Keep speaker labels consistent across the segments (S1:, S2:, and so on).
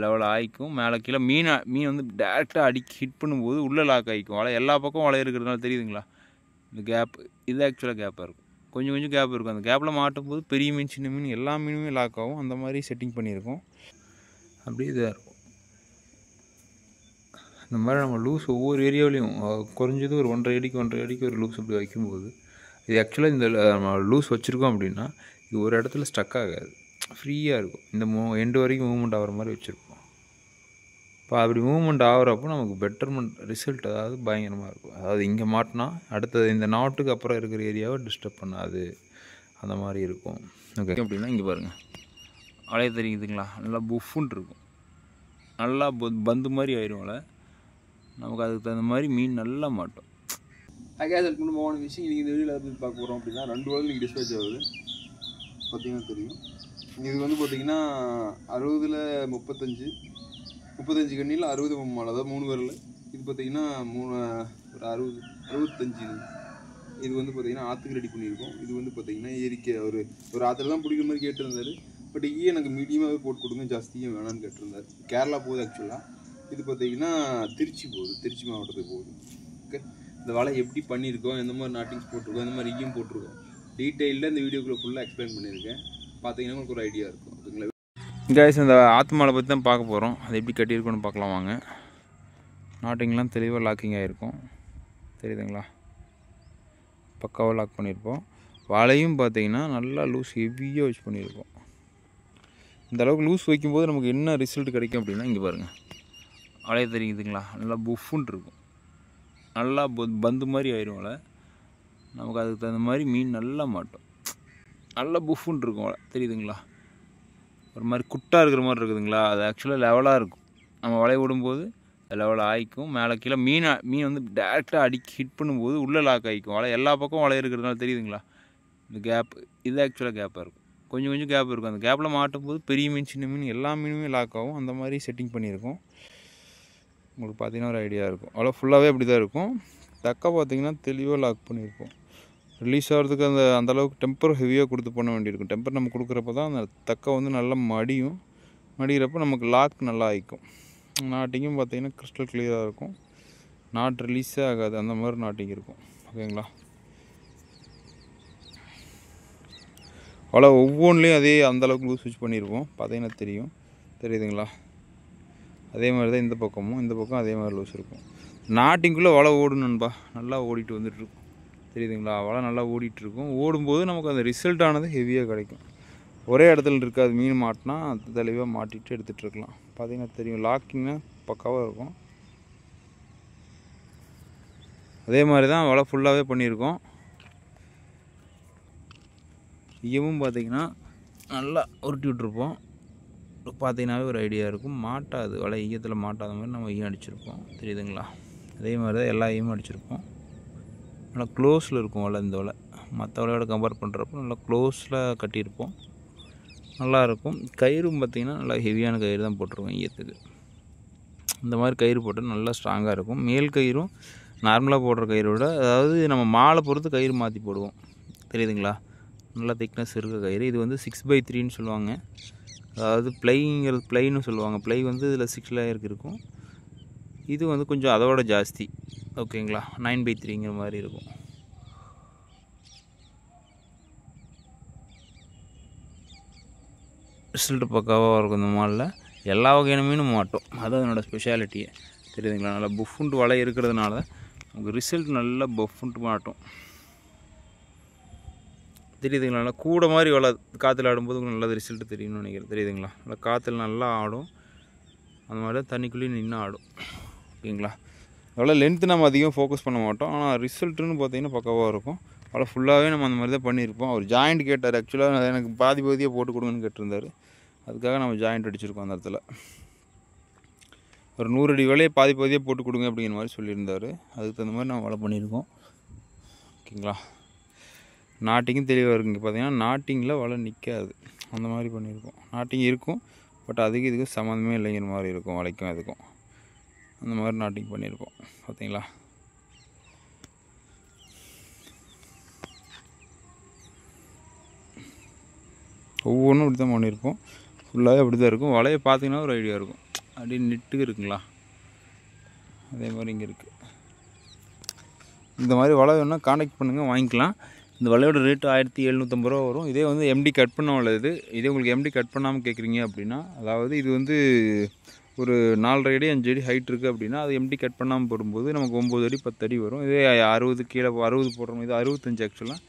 S1: Level ஆகிக்கும். மேலே கீழே மீன் வந்து டேரெக்டாக ஹிட் பண்ணும்போது உள்ளே லாக் ஆகிக்கும். வலை எல்லா பக்கம் வலை இருக்கிறதுனால தெரியுதுங்களா? இந்த கேப் இது ஆக்சுவலாக கேப்பாக இருக்கும். கொஞ்சம் கொஞ்சம் கேப் இருக்கும். அந்த கேப்பில் மாட்டும்போது பெரிய மீன் சின்ன மீன் எல்லா மீனுமே லாக் ஆகும். அந்த மாதிரி செட்டிங் பண்ணியிருக்கோம். அப்படியே இதாக இருக்கும். இந்த மாதிரி நம்ம லூஸ் ஒவ்வொரு ஏரியாவிலையும் குறைஞ்சது ஒரு 1.5 அடிக்கு ஒரு லூஸ் இப்படி வைக்கும்போது இது ஆக்சுவலாக இந்த நம்ம லூஸ் வச்சுருக்கோம் அப்படின்னா இது ஒரு இடத்துல ஸ்டக் ஆகாது, ஃப்ரீயாக இருக்கும். இந்த எண்டு வரைக்கும் மூவ்மெண்ட் ஆகிற மாதிரி வச்சுருப்போம். இப்போ அப்படி மூவ்மெண்ட் ஆகிறப்போ நமக்கு பெட்டர்மெண்ட் ரிசல்ட் அதாவது பயங்கரமாக இருக்கும். அதாவது இங்கே மாட்டினா அடுத்தது இந்த நாட்டுக்கு அப்புறம் இருக்கிற ஏரியாவை டிஸ்டர்ப் பண்ணாது, அந்த மாதிரி இருக்கும். ஓகே, அப்படின்னா இங்கே பாருங்கள் வலையை தெரியுதுங்களா? நல்லா புஃப்புன்னு இருக்கும். நல்லா பந்து மாதிரி ஆயிரும் வலை. நமக்கு அதுக்கு தகுந்த மாதிரி மீன் நல்லா மாட்டோம்.
S2: அகேசல் குடும்பமான விஷயம் இன்றைக்கி இந்த வீடியோவில் எப்படி பார்க்க போகிறோம் அப்படின்னா 2 வலை இன்றைக்கி டிஸ்பேச் ஆகுது. பார்த்திங்கன்னா தெரியும். இது வந்து பார்த்திங்கன்னா 60ல் 35 கண்ணியில் 60 மம்மால், அதாவது 3 வரல. இது பார்த்திங்கன்னா ஒரு 65. இது வந்து பார்த்திங்கன்னா ஆற்றுக்கு ரெடி பண்ணியிருக்கோம். இது வந்து பார்த்திங்கன்னா ஏரிக்கை ஒரு ஆற்றுல தான் பிடிக்கிற மாதிரி கேட்டிருந்தாரு. பட் எனக்கு மீடியமாகவே போட்டு கொடுங்க, ஜாஸ்தியும் வேணான்னு கேட்டிருந்தார். கேரளா போகுது ஆக்சுவலாக. இது பார்த்திங்கன்னா திருச்சி போகுது, திருச்சி மாவட்டத்துக்கு போகுது. ஓகே, இந்த வலை எப்படி பண்ணியிருக்கோம், எந்த மாதிரி நாட்டிங்ஸ் போட்டிருக்கோம், எந்த மாதிரி ரிகியும் போட்டிருக்கோம், டீட்டெயிலில் இந்த வீடியோக்குள்ளே ஃபுல்லாக எக்ஸ்பிளைன் பண்ணியிருக்கேன். பார்த்தீங்கன்னா உங்களுக்கு ஒரு ஐடியா இருக்கும். ஓகேங்களா
S1: கைஸ், இந்த ஆற்று மாலை பற்றி தான் பார்க்க போகிறோம். அது எப்படி கட்டியிருக்கோன்னு பார்க்கலாம் வாங்க. நாட்டிங்லாம் தெளிவாக லாக்கிங் ஆகிருக்கும், தெரியுதுங்களா? பக்காவாக லாக் பண்ணியிருப்போம். வலையும் பார்த்தீங்கன்னா நல்லா லூஸ் ஹெவியாக வச்சு பண்ணியிருப்போம். இந்த அளவுக்கு லூஸ் வைக்கும்போது நமக்கு என்ன ரிசல்ட் கிடைக்கும் அப்படின்னா இங்கே பாருங்கள் வலையை தெரியுதுங்களா? நல்லா புஃப்புன்னு இருக்கும். நல்லா பந்து மாதிரி ஆயிரும் வலை. நமக்கு அதுக்கு தகுந்த மாதிரி மீன் நல்லா மாட்டோம். நல்லா புஃப்புன்னு இருக்கும் வலை, தெரியுதுங்களா? ஒரு மாதிரி குட்டாக இருக்கிற மாதிரி இருக்குதுங்களா? அது ஆக்சுவலாக லெவலாக இருக்கும். நம்ம வலையை விடும்போது லெவல் ஆகிக்கும். மேலே கீழே மீன் வந்து டேரெக்டாக ஹிட் பண்ணும்போது உள்ளே லாக் ஆகிக்கும். வலை எல்லா பக்கம் வலை இருக்கிறதுனால தெரியுதுங்களா? இந்த கேப் இது ஆக்சுவலாக கேப்பாக இருக்கும். கொஞ்சம் கொஞ்சம் கேப் இருக்கும். அந்த கேப்பில் மாட்டும்போது பெரிய மீன் சின்ன மீன் எல்லா மீனுமே லாக் ஆகும். அந்த மாதிரி செட்டிங் பண்ணியிருக்கோம். உங்களுக்கு பார்த்தீங்கன்னா ஒரு ஐடியா இருக்கும். அவ்வளோ ஃபுல்லாகவே அப்படி தான் இருக்கும். தக்கை பார்த்திங்கன்னா தெளிவாக லாக் பண்ணியிருப்போம். ரிலீஸ் ஆகிறதுக்கு அந்தளவுக்கு டெம்பர் ஹெவியாக கொடுத்து பண்ண வேண்டியிருக்கும். டெம்பர் நம்ம கொடுக்குறப்ப தான் அந்த தக்கை வந்து நல்லா மடிகிறப்போ நமக்கு லாக் நல்லா ஆகிக்கும். நாட்டிங்கும் பார்த்திங்கன்னா கிறிஸ்டல் கிளியராக இருக்கும். நாட் ரிலீஸே ஆகாது, அந்த மாதிரி நாட்டிங் இருக்கும். ஓகேங்களா? அவ்வளோ ஒவ்வொன்றுலேயும் அதே அந்தளவுக்கு லூஸ் வச்சு பண்ணியிருப்போம். பார்த்தீங்கன்னா தெரியுதுங்களா? அதே மாதிரி தான் இந்த பக்கம் அதே மாதிரி லூஸ் இருக்கும். நாட்டிங்குள்ளே வலை ஓடணும்பா, நல்லா ஓடிட்டு வந்துட்டுருக்கும். தெரியுதுங்களா? வலை நல்லா ஓடிட்டுருக்கும். ஓடும்போது நமக்கு அந்த ரிசல்ட் ஆனது ஹெவியாக கிடைக்கும். ஒரே இடத்துல இருக்காது. மீன் மாட்டினா தெளிவாக மாட்டிட்டு எடுத்துகிட்டு இருக்கலாம். பார்த்தீங்கன்னா தெரியும், லாக்கிங்னா பக்காவாக இருக்கும். அதே மாதிரி தான் வலை ஃபுல்லாகவே பண்ணியிருக்கோம். ஈயமும் பார்த்திங்கன்னா நல்லா உருட்டி விட்டுருப்போம். பார்த்தீங்கன்னாவே ஒரு ஐடியா இருக்கும். மாட்டாது வலை, ஈயத்தில் மாட்டாத மாதிரி நம்ம ஈயம் அடிச்சிருப்போம். தெரியுதுங்களா? அதே மாதிரி தான் எல்லா ஈயமும் அடிச்சிருப்போம். நல்லா க்ளோஸில் இருக்கும் வலை. இந்த வலை மற்ற வலையோட கம்பேர் பண்ணுறப்போ நல்லா க்ளோஸில் கட்டியிருப்போம். நல்லாயிருக்கும். கயிறும் பார்த்திங்கன்னா நல்லா ஹெவியான கயிறு தான் போட்டிருக்கோம் ஈயத்துக்கு. இந்த மாதிரி கயிறு போட்டால் நல்லா ஸ்ட்ராங்காக இருக்கும். மேல் கயிறும் நார்மலாக போடுற கயிறை விட, அதாவது நம்ம மாலை பொறுத்து கயிறு மாற்றி போடுவோம். தெரியுதுங்களா? நல்லா திக்னஸ் இருக்க கயிறு. இது வந்து 6/3ன்னு சொல்லுவாங்க. அதாவது ப்ளைன்னு சொல்லுவாங்க. ப்ளை வந்து இதில் 6 லேயருக்கு இருக்கும். இது வந்து கொஞ்சம் அதோட ஜாஸ்தி. ஓகேங்களா? 9/3ங்கிற மாதிரி இருக்கும். ரிசல்ட்டு பக்காவாக இருக்கும். இந்த மாலில் எல்லா வகையான மீனும் மாட்டோம். அதுதான் என்னோடய ஸ்பெஷாலிட்டியே. தெரியுதுங்களா? நல்லா புஃப்புன்ட்டு வலை இருக்கிறதுனால நமக்கு ரிசல்ட் நல்லா பஃப்புன்ட்டு மாட்டோம். தெரியுதுங்களா? நல்லா கூட மாதிரி வலை காற்றுல ஆடும்போது நல்லது ரிசல்ட்டு தெரியும்னு நினைக்கிறேன். தெரியுதுங்களா? நல்லா காற்றுல நல்லா ஆடும். அந்த மாதிரி தான் தண்ணிக்குள்ளேயும் நின்று ஆடும். ஓகேங்களா? அவ்வளோ லென்த்து நம்ம அதிகம் ஃபோக்கஸ் பண்ண மாட்டோம். ஆனால் ரிசல்ட்டுன்னு பார்த்திங்கன்னா பக்காவாக இருக்கும். அவ்வளோ ஃபுல்லாகவே நம்ம அந்த மாதிரி தான் பண்ணியிருப்போம். அவர் ஜாயிண்ட் கேட்டார். ஆக்சுவலாக எனக்கு பாதியாக போட்டு கொடுங்கன்னு கேட்டிருந்தார். அதுக்காக நம்ம ஜாயிண்ட் அடிச்சிருக்கோம். அந்த இடத்துல ஒரு 100 அடி வலையை பாதியாக போட்டு கொடுங்க அப்படிங்கிற மாதிரி சொல்லியிருந்தார். அதுக்கு தகுந்த மாதிரி நம்ம வலை பண்ணியிருக்கோம். ஓகேங்களா? நாட்டிங்கும் தெளிவாக இருக்குங்க. பார்த்திங்கன்னா நாட்டிங்கில் வலை நிற்காது, அந்த மாதிரி பண்ணியிருக்கோம். நாட்டிங் இருக்கும், பட் அதுக்கு இதுக்கு சம்மந்தமே இல்லைங்கிற மாதிரி இருக்கும். வலைக்கும் அதுக்கும் அந்த மாதிரி நாட்டிங் பண்ணியிருக்கோம். பார்த்தீங்களா? ஒவ்வொன்றும் இப்படி தான் பண்ணியிருப்போம். ஃபுல்லாகவே அப்படி தான் இருக்கும். வலையை பார்த்தீங்கன்னா ஒரு ஐடியா இருக்கும். அப்படியே நெட்டுக்கு இருக்குங்களா, அதே மாதிரி இங்கே இருக்குது. இந்த மாதிரி வலை வேணால் கான்டாக்ட் பண்ணுங்கள், வாங்கிக்கலாம். இந்த வலையோட ரேட்டு 1750 ரூபா வரும். இதே வந்து எம்டி கட் பண்ண வலை இது. இதே உங்களுக்கு எம்டி கட் பண்ணாமல் கேட்குறீங்க அப்படின்னா, அதாவது இது வந்து ஒரு 4.5 அடி 5 அடி ஹைட் இருக்குது அப்படின்னா, அது எம்டி கட் பண்ணாமல் போடும்போது நமக்கு 9 அடி 10 அடி வரும். இதே 60 கீழே 60 போடுறோம், இது 65 ஆக்சுவலாக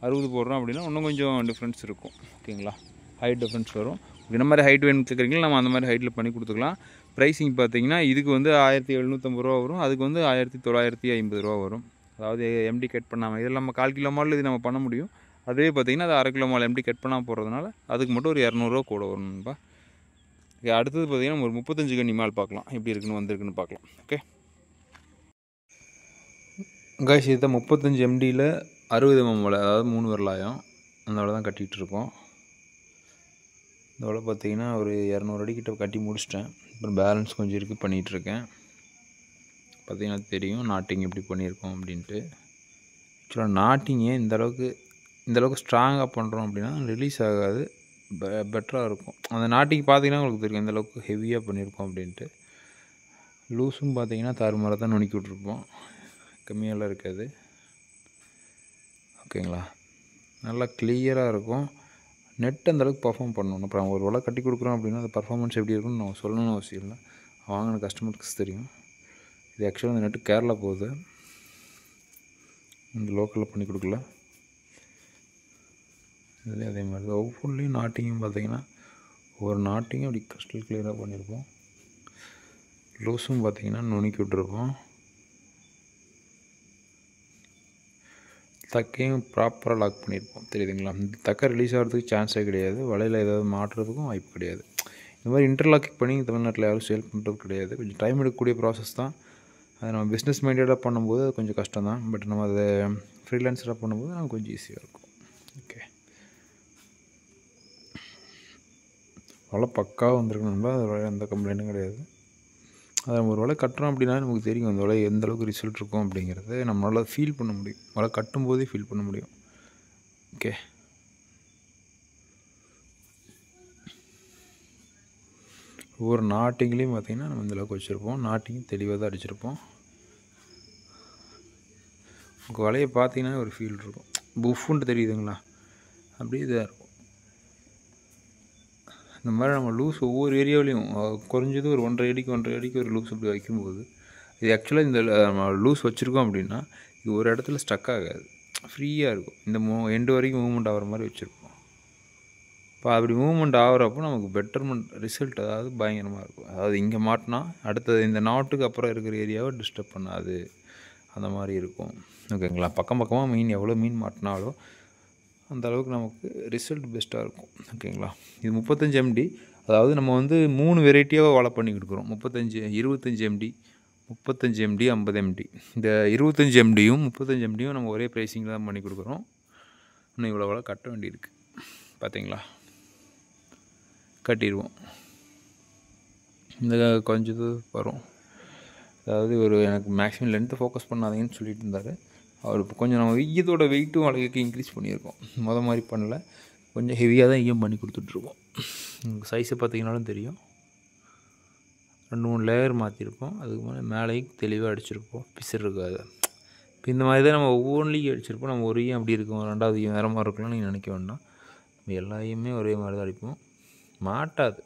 S1: 60 போடுறோம் அப்படின்னா இன்னும் கொஞ்சம் டிஃப்ரென்ஸ் இருக்கும். ஓகேங்களா, ஹைட் டிஃப்ரென்ஸ் வரும். என்ன மாதிரி ஹைட் வேணும்னு கேட்குறீங்களா, நம்ம அந்த மாதிரி ஹைட்டில் பண்ணி கொடுத்துக்கலாம். ப்ரைஸிங் பார்த்தீங்கன்னா இதுக்கு வந்து 1750 ரூபா வரும், அதுக்கு வந்து 1950 ரூபா வரும். அதாவது எம்டி கட் பண்ணாமல், இதில் நம்ம 1/4 கிலோ மாடல் இது நம்ம பண்ண முடியும். அதே பார்த்திங்கன்னா அது 1/2 கிலோ மாடல் எம்டி கட் பண்ணாமல் போடுறதுனால அதுக்கு மட்டும் ஒரு 200 ரூபா கூட வரணும்பா. அடுத்தது பார்த்திங்கன்னா ஒரு 35 கன்னி மால் பார்க்கலாம், எப்படி இருக்குன்னு வந்திருக்குன்னு பார்க்கலாம். ஓகே காய்ஸ், இதை 35 எம்டியில் 60 mm வலை, அதாவது 3 விரலாயம் அந்த வலை தான் கட்டிகிட்ருக்கோம். இந்த வலை பார்த்திங்கன்னா ஒரு 200 அடிக்கிட்ட கட்டி முடிச்சிட்டேன். அப்புறம் பேலன்ஸ் கொஞ்சம் இருக்குது, பண்ணிகிட்ருக்கேன். பார்த்திங்கன்னா தெரியும் நாட்டிங் எப்படி பண்ணியிருக்கோம் அப்படின்ட்டு. ஆக்சுவலாக நாட்டிங்கே இந்தளவுக்கு ஸ்ட்ராங்காக பண்ணுறோம் அப்படின்னா ரிலீஸ் ஆகாது, பெட்டராக இருக்கும். அந்த நாட்டிங் பார்த்திங்கன்னா உங்களுக்கு தெரியும் இந்தளவுக்கு ஹெவியாக பண்ணியிருக்கோம் அப்படின்ட்டு. லூஸும் பார்த்திங்கன்னா தாறுமாறாக தான் நுணுக்கி விட்ருப்போம், கம்மியெல்லாம் இருக்காது. ஓகேங்களா, நல்லா கிளியராக இருக்கும். நெட் அந்தளவுக்கு பர்ஃபார்ம் பண்ணணும். அப்புறம் ஒரு வலை கட்டி கொடுக்குறோம் அப்படின்னா அந்த பர்ஃபார்மன்ஸ் எப்படி இருக்குன்னு நம்ம சொல்லணும்னு அவசியம் இல்லை, வாங்கின கஸ்டமருக்கு தெரியும். இது ஆக்சுவலாக இந்த நெட்டு கேரளா போகுது, இந்த லோக்கலில் பண்ணி கொடுக்கல. இதுலேயும் அதே மாதிரி தான் ஒவ்வொன்றிலையும் நாட்டிங்கும் பார்த்திங்கன்னா ஒரு நாட்டிங்கும் அப்படி கிறிஸ்டல் கிளியராக பண்ணியிருப்போம். லூஸும் பார்த்திங்கன்னா நுணுக்கி விட்டுருப்போம். தக்கையும் ப்ராப்பராக லாக் பண்ணியிருப்போம், தெரியுதுங்களா. இந்த தக்கை ரிலீஸ் ஆகிறதுக்கு சான்ஸே கிடையாது, வலையில் ஏதாவது மாட்டுறதுக்கும் வாய்ப்பு கிடையாது. இந்த மாதிரி இன்டர்லாக்கிங் பண்ணி தமிழ்நாட்டில் யாரும் சேல் பண்ணுறது கிடையாது. கொஞ்சம் டைம் எடுக்கக்கூடிய ப்ராசஸ் தான். அதை நம்ம பிஸ்னஸ் மைண்டடாக பண்ணும்போது அது கொஞ்சம் கஷ்டம் தான். பட் நம்ம அதை ஃப்ரீலான்ஸராக பண்ணும்போது நமக்கு கொஞ்சம் ஈஸியாக இருக்கும். ஓகே, வலை பக்காவாக வந்துருக்கணும்னா அது எந்த கம்ப்ளைண்ட்டும் கிடையாது. அதை நம்ம ஒரு வலை கட்டுறோம் அப்படின்னா நமக்கு தெரியும் அந்த வலை எந்த அளவுக்கு ரிசல்ட் இருக்கும் அப்படிங்கிறது நம்மளால் ஃபீல் பண்ண முடியும், வலை கட்டும்போதே ஃபீல் பண்ண முடியும். ஓகே, ஒவ்வொரு நாட்டிங்லேயும் பார்த்திங்கன்னா நம்ம இந்தளவுக்கு வச்சுருப்போம். நாட்டிங்கும் தெளிவாக தான் அடிச்சிருப்போம். உங்களுக்கு வலையை பார்த்தீங்கன்னா ஒரு ஃபீல் இருக்கும், புஃப்ன்ட்டு தெரியுதுங்களா, அப்படியே இதாக இருக்கும். இந்த மாதிரி நம்ம லூஸ் ஒவ்வொரு ஏரியாவிலையும் குறைஞ்சது ஒரு 1.5 அடிக்கு ஒரு லூஸ் அப்படி வைக்கும்போது இது ஆக்சுவலாக இந்த நம்ம லூஸ் வச்சுருக்கோம் அப்படின்னா இது ஒரு இடத்துல ஸ்டக் ஆகாது, ஃப்ரீயாக இருக்கும். இந்த எண்டு வரைக்கும் மூவ்மெண்ட் ஆகிற மாதிரி வச்சுருப்போம். இப்போ அப்படி மூவ்மெண்ட் ஆகிறப்போ நமக்கு பெட்டர்மெண்ட் ரிசல்ட் அதாவது பயங்கரமாக இருக்கும். அதாவது இங்கே மாட்டினா அடுத்தது இந்த நாட்டுக்கு அப்புறம் இருக்கிற ஏரியாவை டிஸ்டர்ப் பண்ணாது, அந்த மாதிரி இருக்கும். ஓகேங்களா, பக்கமாக மீன் எவ்வளோ மீன் மாட்டினாலும் அந்த அளவுக்கு நமக்கு ரிசல்ட் பெஸ்ட்டாக இருக்கும். ஓகேங்களா, இது 35 MD, அதாவது நம்ம வந்து 3 வெரைட்டியாக வலை பண்ணி கொடுக்குறோம். 25 MD 35 MD 50 MD. இந்த 25 MDயும் 35 MDயும் நம்ம ஒரே ப்ரைஸிங்கில் தான் பண்ணி கொடுக்குறோம். இன்னும் இவ்வளோ வலை கட்ட வேண்டியிருக்கு, பார்த்தீங்களா. கட்டிடுவோம், இந்த கொஞ்சம் இது வரும். அதாவது ஒரு எனக்கு மேக்ஸிமம் லென்த்தை ஃபோக்கஸ் பண்ணாதீங்கன்னு சொல்லிட்டு இருந்தார் அவர். இப்போ கொஞ்சம் நம்ம இதோட வெயிட்டும் வலைக்கு இன்க்ரீஸ் பண்ணியிருக்கோம், மாதிரி பண்ணல, கொஞ்சம் ஹெவியாக தான் இங்கேயும் பண்ணி கொடுத்துட்ருக்கோம். சைஸை பார்த்தீங்கன்னாலும் தெரியும், 2-3 லேயர் மாற்றிருப்போம். அதுக்கு மேலேயும் தெளிவாக அடிச்சிருப்போம், பிசர் இருக்காது. இப்போ இந்த மாதிரி தான் நம்ம ஒவ்வொன்றிலையும் அடிச்சிருப்போம். நம்ம ஒரு அப்படி இருக்கும், ரெண்டாவது வேறு மாதிரி இருக்கலாம்னு நீங்கள் நினைக்க வேண்டாம். நம்ம எல்லாத்தையுமே ஒரே மாதிரி தான் அடிப்போம், மாட்டாது.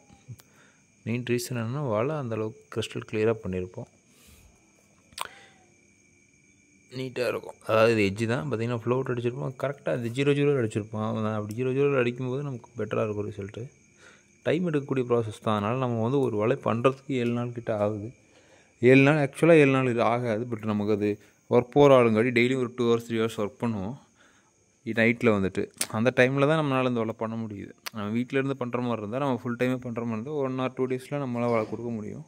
S1: மெயின் ரீசன் என்னென்னா வலை அந்தளவுக்கு கிறிஸ்டல் கிளியராக பண்ணியிருப்போம், நீட்டாக இருக்கும். அதாவது இது எட்ஜு தான் பார்த்திங்கன்னா ஃப்ளோட் அடிச்சிருப்போம், கரெக்டாக அது 0-0 அடிச்சிருப்போம். அப்படி 0-0 அடிக்கும்போது நமக்கு பெட்டராக இருக்கும் ரிசல்ட்டு. டைம் எடுக்கக்கூடிய ப்ராசஸ் தான். அதனால் நம்ம வந்து ஒரு வலை பண்ணுறதுக்கு 7 நாள் கிட்ட ஆகுது. 7 நாள் ஆக்சுவலாக 7 நாள் இது ஆகாது. பட் நமக்கு அது ஒர்க் போகிற ஆளுங்காட்டி டெய்லியும் ஒரு 2 hours 3 hours ஒர்க் பண்ணுவோம் நைட்டில் வந்துட்டு. அந்த டைமில் தான் நம்மளால் இந்த வலை பண்ண முடியுது. நம்ம வீட்டிலேருந்து பண்ணுற மாதிரி இருந்தால், நம்ம ஃபுல் டைமே பண்ணுற மாதிரி இருந்தால் 1 or 2 days நம்மளால் வலை கொடுக்க முடியும்.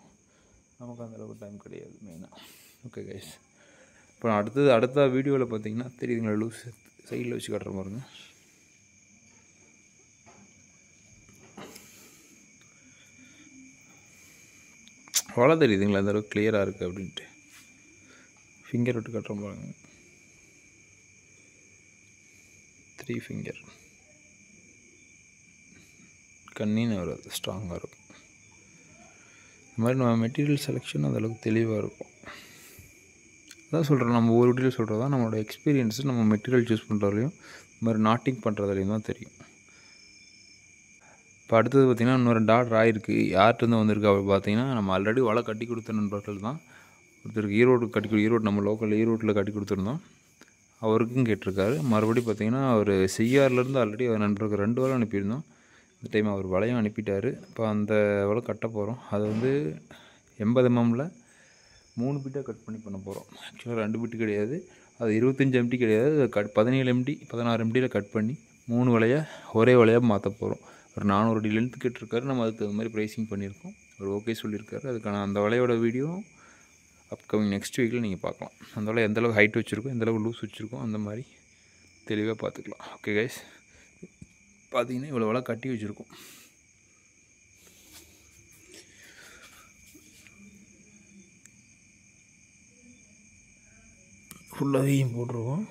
S1: நமக்கு அந்தளவுக்கு டைம் கிடையாது மெயினாக. ஓகே கைஸ், இப்போ அடுத்த வீடியோவில் பார்த்தீங்கன்னா தெரியுதுங்களா, லூஸ் சைடில் வச்சு காட்டுற பாருங்க. வலை தெரியுதுங்களா அந்த அளவுக்கு கிளியராக இருக்குது அப்படின்ட்டு. ஃபிங்கர் விட்டு காட்டுற பாருங்க, 3 ஃபிங்கர் கண்ணின்னு வராது, ஸ்ட்ராங்காக இருக்கும். இந்த மாதிரி நம்ம மெட்டீரியல் செலெக்ஷன் அந்தளவுக்கு தெளிவாக இருக்கும். அதான் சொல்கிறேன், நம்ம ஒரு வீடியோ சொல்கிறது தான் நம்மளோட எக்ஸ்பீரியன்ஸு. நம்ம மெட்டீரியல் சூஸ் பண்ணுறதுலையும் இந்த மாதிரி நாட்டிங் பண்ணுறதுலையும் தான் தெரியும். இப்போ அடுத்தது பார்த்திங்கன்னா இன்னொரு 2 ஆர்டர் ஆகிருக்கு. யார்கிட்டருந்து வந்திருக்கு அப்படி பார்த்தீங்கன்னா, நம்ம ஆல்ரெடி வலை கட்டி கொடுத்த நண்பர்கள் தான். ஒருத்தருக்கு ஈரோடு நம்ம லோக்கல் ஈரோட்டில் கட்டி கொடுத்துருந்தோம். அவருக்கும் கேட்டிருக்காரு. மறுபடியும் பார்த்திங்கன்னா அவர் செய்யார்லேருந்து ஆல்ரெடி அவர் நண்பருக்கு 2 வலை அனுப்பியிருந்தோம். இந்த டைம் அவர் வலையும் அனுப்பிட்டார். இப்போ அந்த வலை கட்ட போகிறோம். அது வந்து 80 mmல 3 பிட்டாக கட் பண்ண போகிறோம். ஆக்சுவலாக 2 பிட்டு கிடையாது, அது 25 MT கிடையாது, 17 MT 16 MTயில் கட் பண்ணி 3 வலையை ஒரே வலையாக மாற்ற போகிறோம். ஒரு 400 அடி லென்த்து கேட்டிருக்காரு. நம்ம அதுக்கு தகுந்த மாதிரி ப்ரைஸிங் பண்ணியிருக்கோம். அவர் ஓகே சொல்லியிருக்காரு. அதுக்கான அந்த வலையோட வீடியோ அப்கமிங் நெக்ஸ்ட் வீக்கில் நீங்கள் பார்க்கலாம். அந்த வலை எந்தளவுக்கு ஹைட் வச்சுருக்கோம், எந்தளவுக்கு லூஸ் வச்சுருக்கோம், அந்த மாதிரி தெளிவாக பார்த்துக்கலாம். ஓகே கைஸ், பார்த்தீங்கன்னா இவ்வளோ வலை கட்டி வச்சுருக்கோம். ஃபுல்லாக போட்டிருக்கோம்.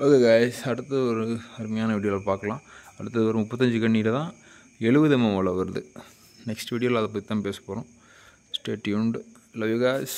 S1: ஓகே கைஸ், அடுத்தது ஒரு அருமையான வீடியோவில் பார்க்கலாம். அடுத்தது ஒரு 35 கண்ணியில் தான் 70 mm வலை வருது. நெக்ஸ்ட் வீடியோவில் அதை பற்றி தான் பேச போகிறோம். Stay tuned. Love you guys.